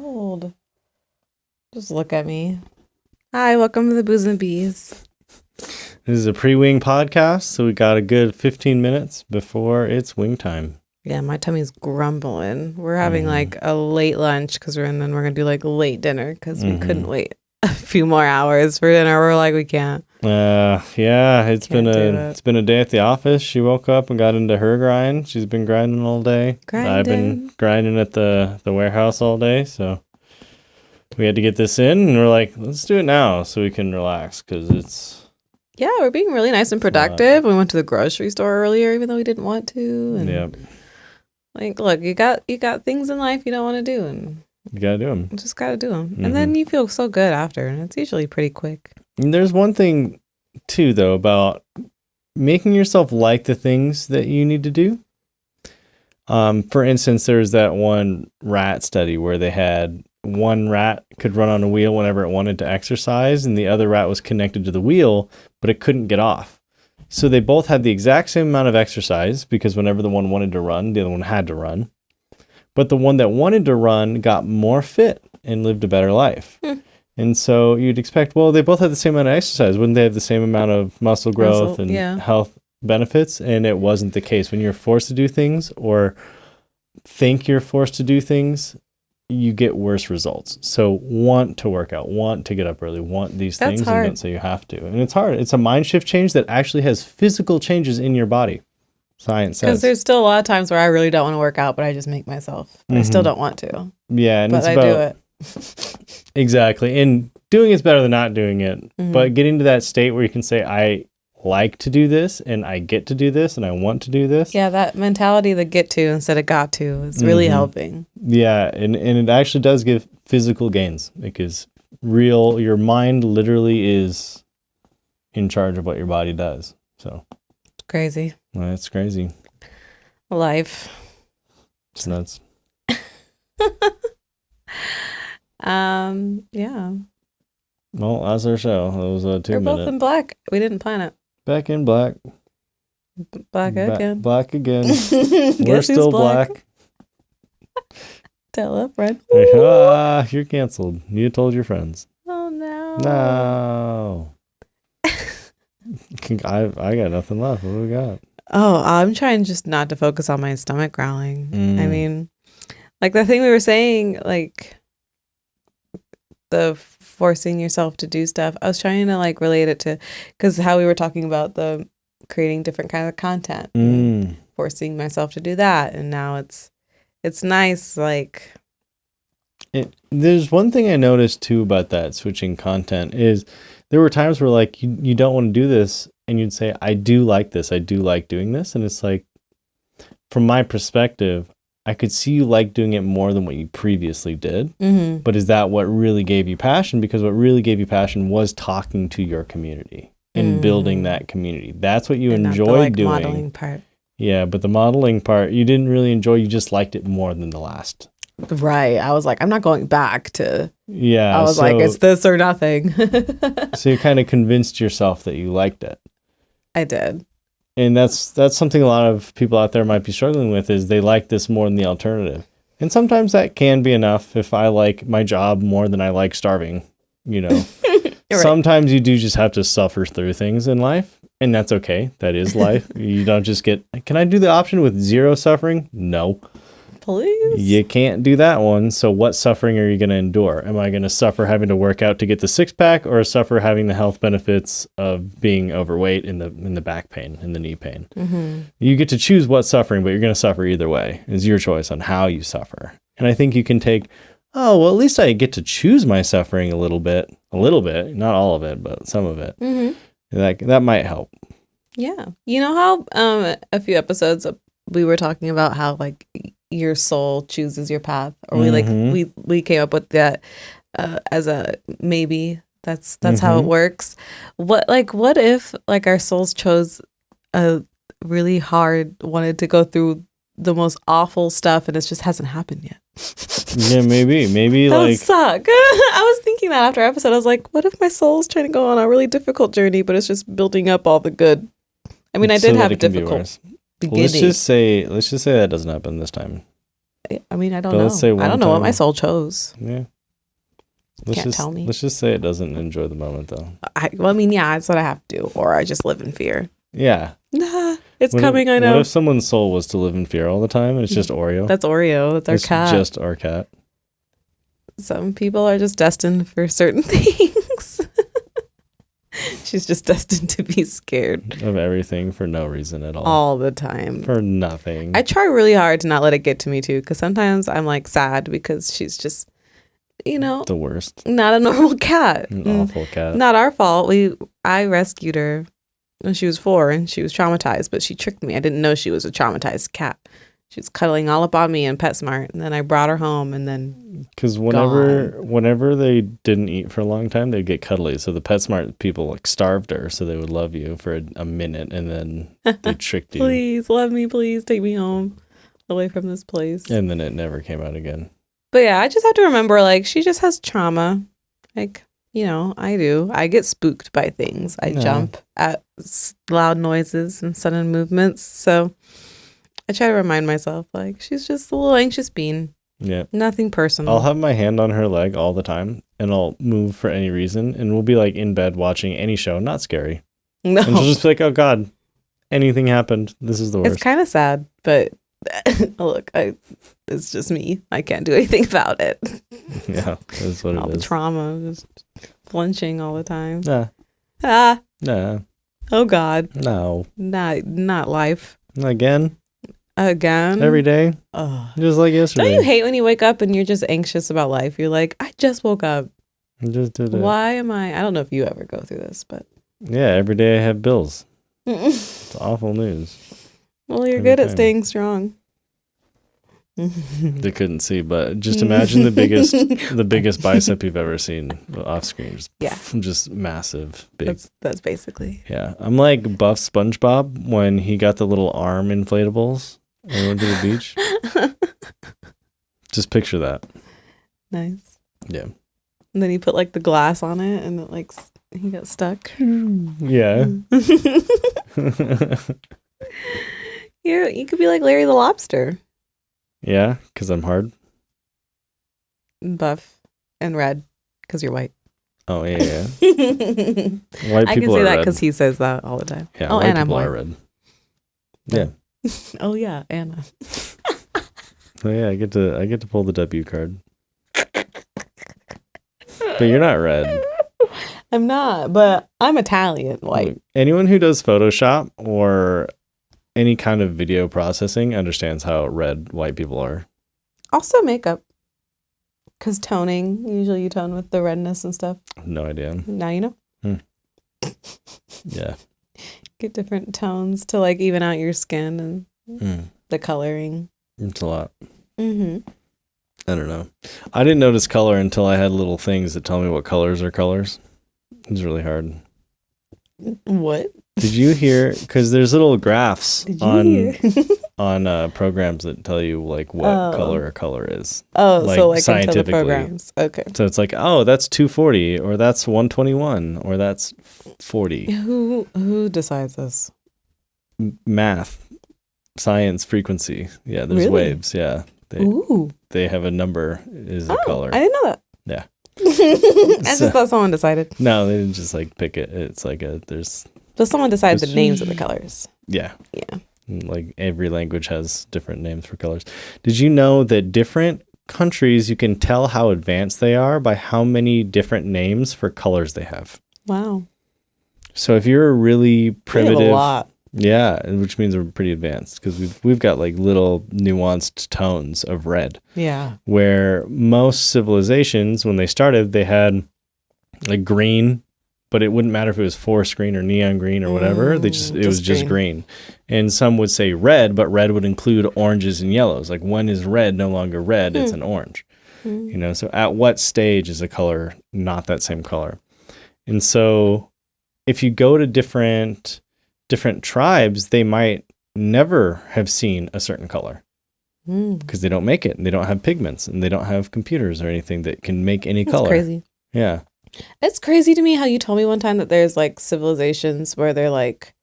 old. Just look at me. Hi, welcome to the Booze and Bees. This is a pre-wing podcast, so we got a good 15 minutes before it's wing time. Yeah, my tummy's grumbling. We're having like a late lunch and then we're gonna do like a late dinner because we couldn't wait a few more hours for dinner. We're like, we can't. Yeah, it's been a day at the office. She woke up and got into her grind. She's been grinding all day. I've been grinding at the warehouse all day, so we had to get this in, and we're like, let's do it now so we can relax because it's. Yeah, we're being really nice and productive. We went to the grocery store earlier, even though we didn't want to. And yep. Like, look, you got things in life you don't want to do, and you gotta do them. You just gotta do them, and then you feel so good after, and it's usually pretty quick. And there's one thing too, though, about making yourself like the things that you need to do. For instance, there's that one rat study where they had one rat could run on a wheel whenever it wanted to exercise, and the other rat was connected to the wheel, but it couldn't get off. So they both had the exact same amount of exercise because whenever the one wanted to run, the other one had to run. But the one that wanted to run got more fit and lived a better life. And so you'd expect, well, they both had the same amount of exercise. Wouldn't they have the same amount of muscle growth and health benefits? And it wasn't the case. When you're forced to do things or think you're forced to do things, you get worse results. So want to work out, want to get up early, want these things, and don't say you have to. And it's hard. It's a mind shift change that actually has physical changes in your body. Science says. Because there's still a lot of times where I really don't want to work out, but I just make myself. But I still don't want to. Yeah, and but it's I do it. Exactly. And doing it's better than not doing it. But getting to that state where you can say, I like to do this, and I get to do this, and I want to do this. Yeah, that mentality, the get to instead of got to, is really helping. Yeah, and it actually does give physical gains because your mind literally is in charge of what your body does. So crazy. That's crazy. Life. It's nuts. Yeah. Well, that's our show. It was a 2 minute. We're both in black. We didn't plan it. Back in black. Black again. Black again. We're still black. Tell a friend. You're canceled. You told your friends. Oh no. No. I got nothing left. What do we got? Oh, I'm trying just not to focus on my stomach growling. I mean, like the thing we were saying, like the forcing yourself to do stuff. I was trying to like relate it to, because how we were talking about the creating different kind of content, forcing myself to do that, and now it's nice. Like, there's one thing I noticed too about that switching content is there were times where like you don't want to do this, and you'd say, I do like this. I do like doing this, and it's like, from my perspective, I could see you like doing it more than what you previously did. But is that what really gave you passion? Because what really gave you passion was talking to your community and building that community. That's what you enjoyed doing. Modeling part. Yeah, but the modeling part, you didn't really enjoy. You just liked it more than the last. Right. I was like, I'm not going back to. Yeah. I was like, it's this or nothing. So you kind of convinced yourself that you liked it. I did. And that's something a lot of people out there might be struggling with, is they like this more than the alternative. And sometimes that can be enough. If I like my job more than I like starving, right. Sometimes you do just have to suffer through things in life, and that's okay. That is life. You don't just get, can I do the option with zero suffering? No. Please? You can't do that one. So what suffering are you going to endure? Am I going to suffer having to work out to get the six-pack, or suffer having the health benefits of being overweight in the back pain and the knee pain? You get to choose what suffering, but you're going to suffer either way. It's your choice on how you suffer. And I think you can take, oh, well, at least I get to choose my suffering a little bit, not all of it, but some of it. That might help. Yeah. You know how a few episodes we were talking about how like your soul chooses your path, or we came up with that as a maybe that's how it works. What if like our souls chose a really wanted to go through the most awful stuff, and it just hasn't happened yet? Yeah, maybe that would suck. I was thinking that after episode. I was like, what if my soul's trying to go on a really difficult journey, but it's just building up all the good? I mean, I did have a difficult beginning. Let's just say that doesn't happen this time. I mean, I don't But know. let's say I don't know what my time- soul chose. Yeah. Can't tell me. Let's just say it doesn't enjoy the moment, though. Well, I mean, yeah, that's what I have to do, or I just live in fear. Yeah. Nah, it's What coming. if, I know. What if someone's soul was to live in fear all the time and it's just Oreo? That's Oreo. That's our It's cat. just our cat. Some people are just destined for certain things. She's just destined to be scared Of everything for no reason at all the time. For nothing. I try really hard to not let it get to me too, because sometimes I'm like sad because she's just, the worst. not a normal cat. An awful cat. Not our fault. I rescued her when she was 4 and she was traumatized, but she tricked me. I didn't know she was a traumatized cat. She was cuddling all up on me in PetSmart, and then I brought her home, and then because whenever they didn't eat for a long time, they'd get cuddly. So the PetSmart people like starved her so they would love you for a minute, and then they tricked you. Please love me, please take me home, away from this place. And then it never came out again. But yeah, I just have to remember, like, she just has trauma. Like, I do. I get spooked by things. I jump at loud noises and sudden movements. So I try to remind myself, like, she's just a little anxious bean. Yeah. Nothing personal. I'll have my hand on her leg all the time, and I'll move for any reason, and we'll be like in bed watching any show, not scary. No. And she'll just be like, "Oh God, anything happened. This is the worst." It's kind of sad, but look, it's just me. I can't do anything about it. Yeah, that's what all it the is. trauma, just flinching all the time. Nah. Nah. Oh God. No. Not life. Again. Every day. Just like yesterday. Don't you hate when you wake up and you're just anxious about life? You're like, I just woke up. Just did it. Why am I don't know if you ever go through this, but Yeah, every day I have bills. It's awful news. Well, you're Every good at time. staying strong. They couldn't see, but just imagine the biggest bicep you've ever seen off screen. Just massive, big. That's basically. Yeah, I'm like Buff SpongeBob when he got the little arm inflatables and went to the beach. Just picture that. Nice. Yeah. And then he put like the glass on it, and it he got stuck. Yeah. You could be like Larry the Lobster. Yeah, because I'm hard. Buff and red, because you're white. Oh yeah. White I can people say are that red. because he says that all the time. Yeah, oh, white and I'm people white. are red. Yeah. Oh yeah, Anna. Oh yeah, I get to pull the W card. But you're not red. I'm not, but I'm Italian white. Look, anyone who does Photoshop or any kind of video processing understands how red white people are. Also makeup. Because toning, usually you tone with the redness and stuff. No idea. Now you know. Yeah. Get different tones to like even out your skin and the coloring. It's a lot. Mm-hmm. I don't know. I didn't notice color until I had little things that tell me what colors are colors. It's really hard. What? Did you hear? Because there's little graphs Did you on hear? programs that tell you like what color a color is. Oh, like, so like into the scientifically. programs. Okay. So it's like, oh, that's 240, or that's 121, or that's 40. Who decides this? Math, science, frequency. Yeah, there's Really? waves. Yeah, Ooh. they have a number is a color. I didn't know that. Yeah. I just thought someone decided. No, they didn't just like pick it. It's like there's. So someone decided the names of the colors. Yeah. Yeah. Like every language has different names for colors. Did you know that different countries, you can tell how advanced they are by how many different names for colors they have? Wow. So if you're a really primitive, We have a lot. yeah, which means we're pretty advanced because we've got like little nuanced tones of red. Yeah. Where most civilizations, when they started, they had like green, but it wouldn't matter if it was forest green or neon green or whatever. It was just green. And some would say red, but red would include oranges and yellows. Like when is red no longer red, it's an orange. You know, so at what stage is a color not that same color? And so if you go to different tribes, they might never have seen a certain color because they don't make it and they don't have pigments and they don't have computers or anything that can make any color. That's crazy. Yeah. It's crazy to me how you told me one time that there's like civilizations where they're like,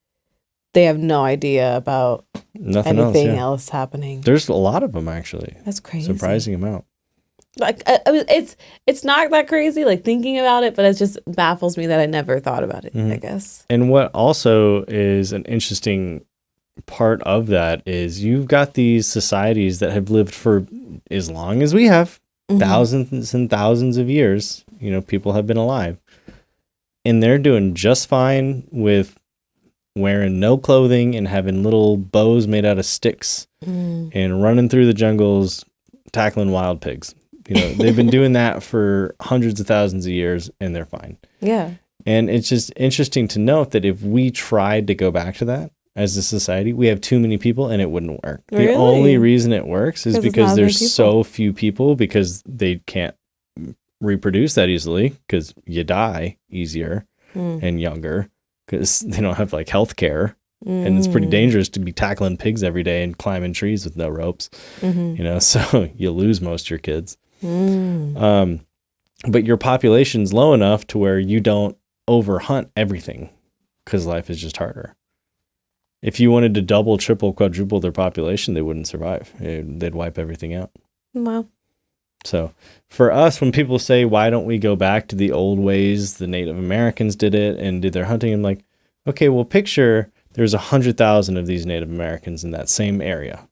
they have no idea about Nothing anything else happening. There's a lot of them, actually. That's crazy. Surprising amount. Like it's not that crazy, like thinking about it, but it just baffles me that I never thought about it, I guess. And what also is an interesting part of that is you've got these societies that have lived for as long as we have, thousands and thousands of years. People have been alive, and they're doing just fine with wearing no clothing and having little bows made out of sticks and running through the jungles tackling wild pigs. They've been doing that for hundreds of thousands of years, and they're fine. Yeah. And it's just interesting to note that if we tried to go back to that as a society, we have too many people and it wouldn't work. Really? The only reason it works is because there's so few people, because they can't reproduce that easily, because you die easier and younger, because they don't have like health care. And it's pretty dangerous to be tackling pigs every day and climbing trees with no ropes, so you lose most of your kids. But your population's low enough to where you don't overhunt everything, because life is just harder. If you wanted to double, triple, quadruple their population, they wouldn't survive. They'd wipe everything out. Wow. So for us, when people say, why don't we go back to the old ways the Native Americans did it and did their hunting, I'm like, okay, well, picture there's 100,000 of these Native Americans in that same area.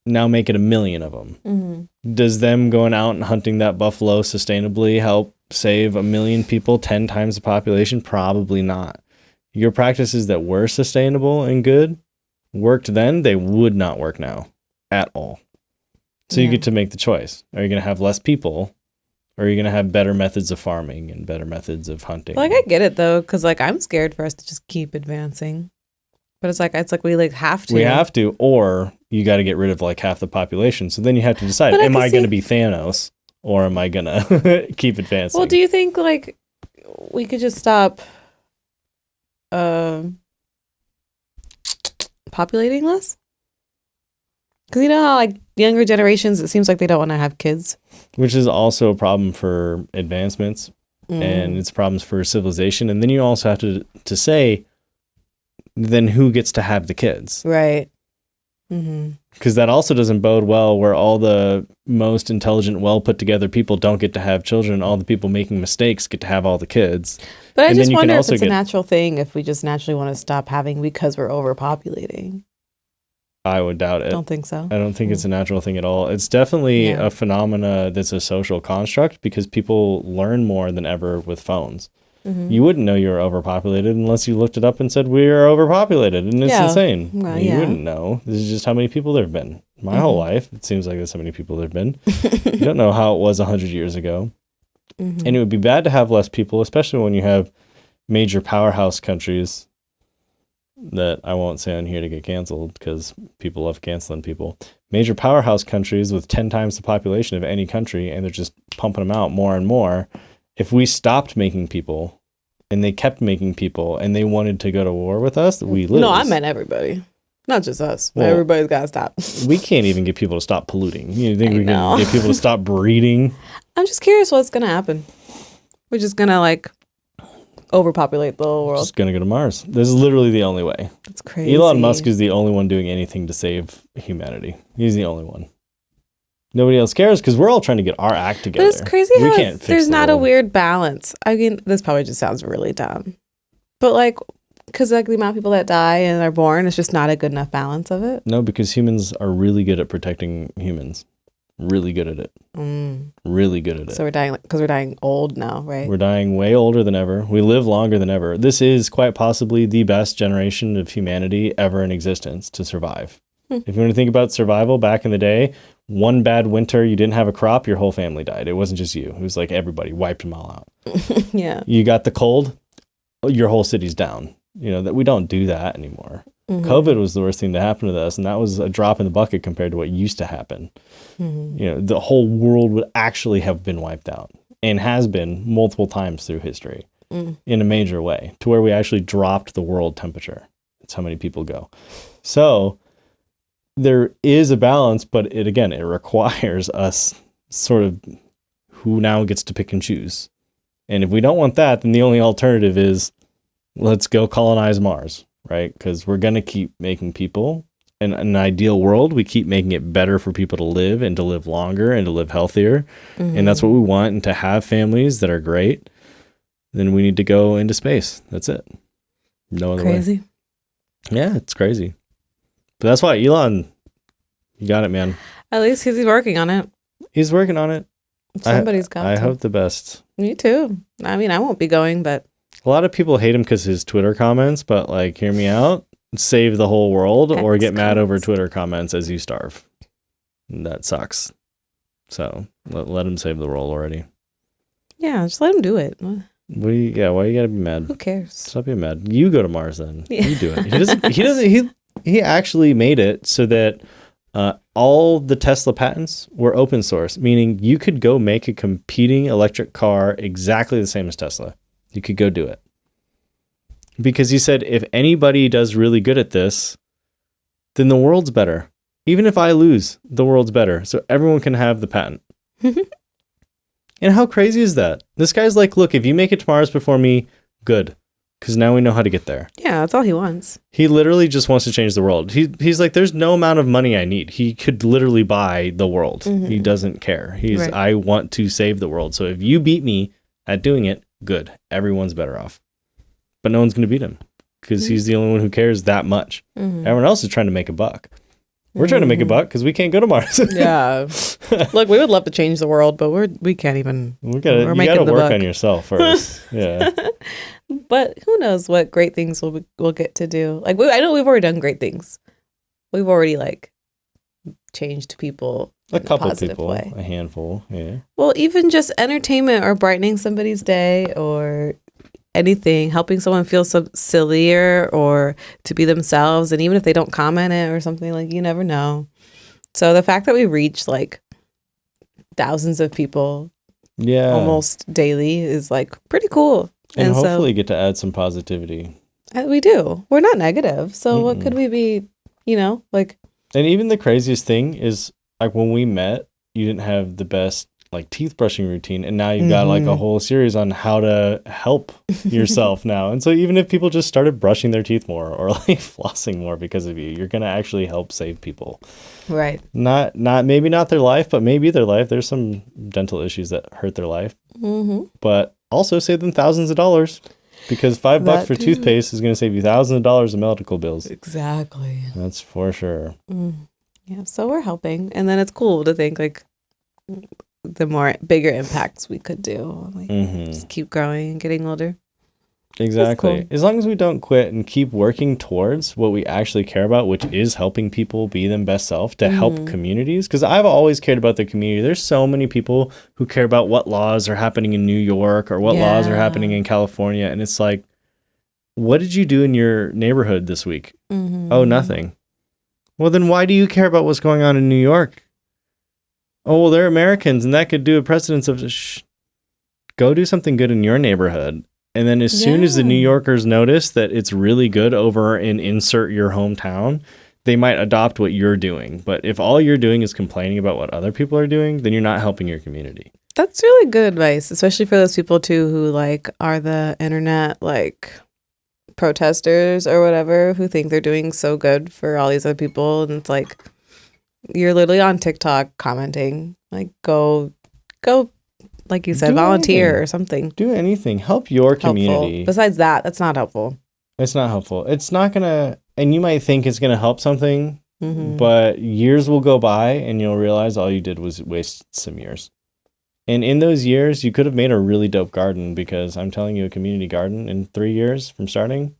Now make it 1 million of them. Does them going out and hunting that buffalo sustainably help save 1 million people, 10 times the population? Probably not. Your practices that were sustainable and good worked then, they would not work now at all. So you get to make the choice. Are you going to have less people, or are you going to have better methods of farming and better methods of hunting? Like, I get it though, because like I'm scared for us to just keep advancing. But it's like we like have to. We have to, or you got to get rid of like half the population. So then you have to decide: am I going to be Thanos, or am I going to keep advancing? Well, do you think like we could just stop populating less? Because you know how like younger generations, it seems like they don't want to have kids, which is also a problem for advancements, and it's problems for civilization. And then you also have to say, then who gets to have the kids? Right. Because that also doesn't bode well, where all the most intelligent, well put together people don't get to have children. All the people making mistakes get to have all the kids. But I just wonder if it's a natural thing, if we just naturally want to stop having because we're overpopulating. I would doubt it. Don't think so. I don't think it's a natural thing at all. It's definitely a phenomena that's a social construct, because people learn more than ever with phones. You wouldn't know you were overpopulated unless you looked it up and said, we are overpopulated, and it's insane. Well, you wouldn't know. This is just how many people there have been. My whole life, it seems like there's so many people there have been. You don't know how it was 100 years ago. And it would be bad to have less people, especially when you have major powerhouse countries that I won't say on here to get canceled, because people love canceling people. Major powerhouse countries with 10 times the population of any country, and they're just pumping them out more and more. If we stopped making people and they kept making people and they wanted to go to war with us, we lose. No, I meant everybody. Not just us. Well, everybody's got to stop. We can't even get people to stop polluting. You think we can get people to stop breeding? I'm just curious what's going to happen. We're just going to like overpopulate the whole world. Just going to go to Mars. This is literally the only way. That's crazy. Elon Musk is the only one doing anything to save humanity. He's the only one. Nobody else cares, because we're all trying to get our act together. But it's crazy how there's not a weird balance. I mean, this probably just sounds really dumb. But like, because like the amount of people that die and are born, it's just not a good enough balance of it. No, because humans are really good at protecting humans. Really good at it. Really good at it. So we're dying because we're dying old now, right? We're dying way older than ever. We live longer than ever. This is quite possibly the best generation of humanity ever in existence to survive. If you want to think about survival back in the day, one bad winter, you didn't have a crop, your whole family died. It wasn't just you. It was like everybody wiped them all out. Yeah. You got the cold, your whole city's down. That we don't do that anymore. COVID was the worst thing to happen to us, and that was a drop in the bucket compared to what used to happen. The whole world would actually have been wiped out, and has been multiple times through history in a major way, to where we actually dropped the world temperature. That's how many people go. So there is a balance, but it requires us sort of who now gets to pick and choose. And if we don't want that, then the only alternative is let's go colonize Mars, right? Because we're going to keep making people in an ideal world. We keep making it better for people to live and to live longer and to live healthier. And that's what we want. And to have families that are great, then we need to go into space. That's it. No other way. Yeah, it's crazy. But that's why Elon, you got it, man. At least he's working on it. He's working on it. Somebody's got to. I hope the best. Me too. I mean, I won't be going, but. A lot of people hate him because his Twitter comments, but like, hear me out. Save the whole world or get mad over Twitter comments as you starve. That sucks. So let him save the world already. Yeah, just let him do it. Why you gotta be mad? Who cares? Stop being mad. You go to Mars then. Yeah. You do it. He actually made it so that all the Tesla patents were open source, meaning you could go make a competing electric car exactly the same as Tesla. You could go do it. Because he said, if anybody does really good at this, then the world's better. Even if I lose, the world's better. So everyone can have the patent. And how crazy is that? This guy's like, look, if you make it to Mars before me, good. Because now we know how to get there. Yeah, that's all he wants. He literally just wants to change the world. He's like, there's no amount of money I need. He could literally buy the world. He doesn't care. Right. I want to save the world. So if you beat me at doing it, good. Everyone's better off. But no one's going to beat him because he's the only one who cares that much. Everyone else is trying to make a buck. We're trying to make a buck because we can't go to Mars. Yeah. Look, we would love to change the world, but we can't even. You got to work on yourself first. Yeah. But who knows what great things we'll get to do. Like I know we've already done great things. We've already like changed people a couple in a positive people, way. A handful. Yeah. Well, even just entertainment or brightening somebody's day or anything, helping someone feel sillier or to be themselves. And even if they don't comment it or something, like, you never know. So the fact that we reach like thousands of people almost daily is like pretty cool. And hopefully get to add some positivity. We do. We're not negative. So what could we be, like. And even the craziest thing is like when we met, you didn't have the best like teeth brushing routine, and now you've got like a whole series on how to help yourself now. And so even if people just started brushing their teeth more or like flossing more because of you, you're going to actually help save people. Right. Maybe not their life, but maybe their life. There's some dental issues that hurt their life, but also save them thousands of dollars because $5 for toothpaste is going to save you thousands of dollars in medical bills. Exactly. That's for sure. Yeah. So we're helping. And then it's cool to think like the bigger impacts we could do. Like, just keep growing and getting older. Exactly. Cool. As long as we don't quit and keep working towards what we actually care about, which is helping people be their best self to help communities. Because I've always cared about the community. There's so many people who care about what laws are happening in New York or what laws are happening in California. And it's like, what did you do in your neighborhood this week? Oh, nothing. Well, then why do you care about what's going on in New York? Oh, well, they're Americans, and that could do a precedence of go do something good in your neighborhood. And then as soon as the New Yorkers notice that it's really good over in insert your hometown, they might adopt what you're doing. But if all you're doing is complaining about what other people are doing, then you're not helping your community. That's really good advice, especially for those people, too, who like are the internet like protesters or whatever, who think they're doing so good for all these other people. And it's like, you're literally on TikTok commenting, like go, like you said, volunteer or something. Do anything. Help your community. Besides that, that's not helpful. It's not helpful. It's not going to, and you might think it's going to help something, but years will go by and you'll realize all you did was waste some years. And in those years, you could have made a really dope garden because I'm telling you, a community garden in 3 years from starting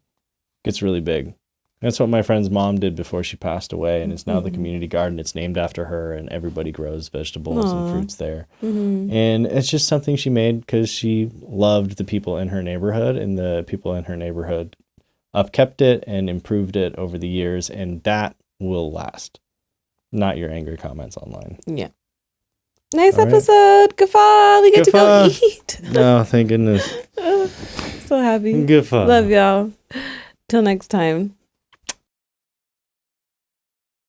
gets really big. That's what my friend's mom did before she passed away, and it's now the community garden. It's named after her, and everybody grows vegetables and fruits there. And it's just something she made because she loved the people in her neighborhood, and the people in her neighborhood upkept it and improved it over the years, and that will last, not your angry comments online. Yeah. Nice episode. Guffaw. We get to go eat. No, thank goodness. So happy. Guffaw. Love y'all. Till next time.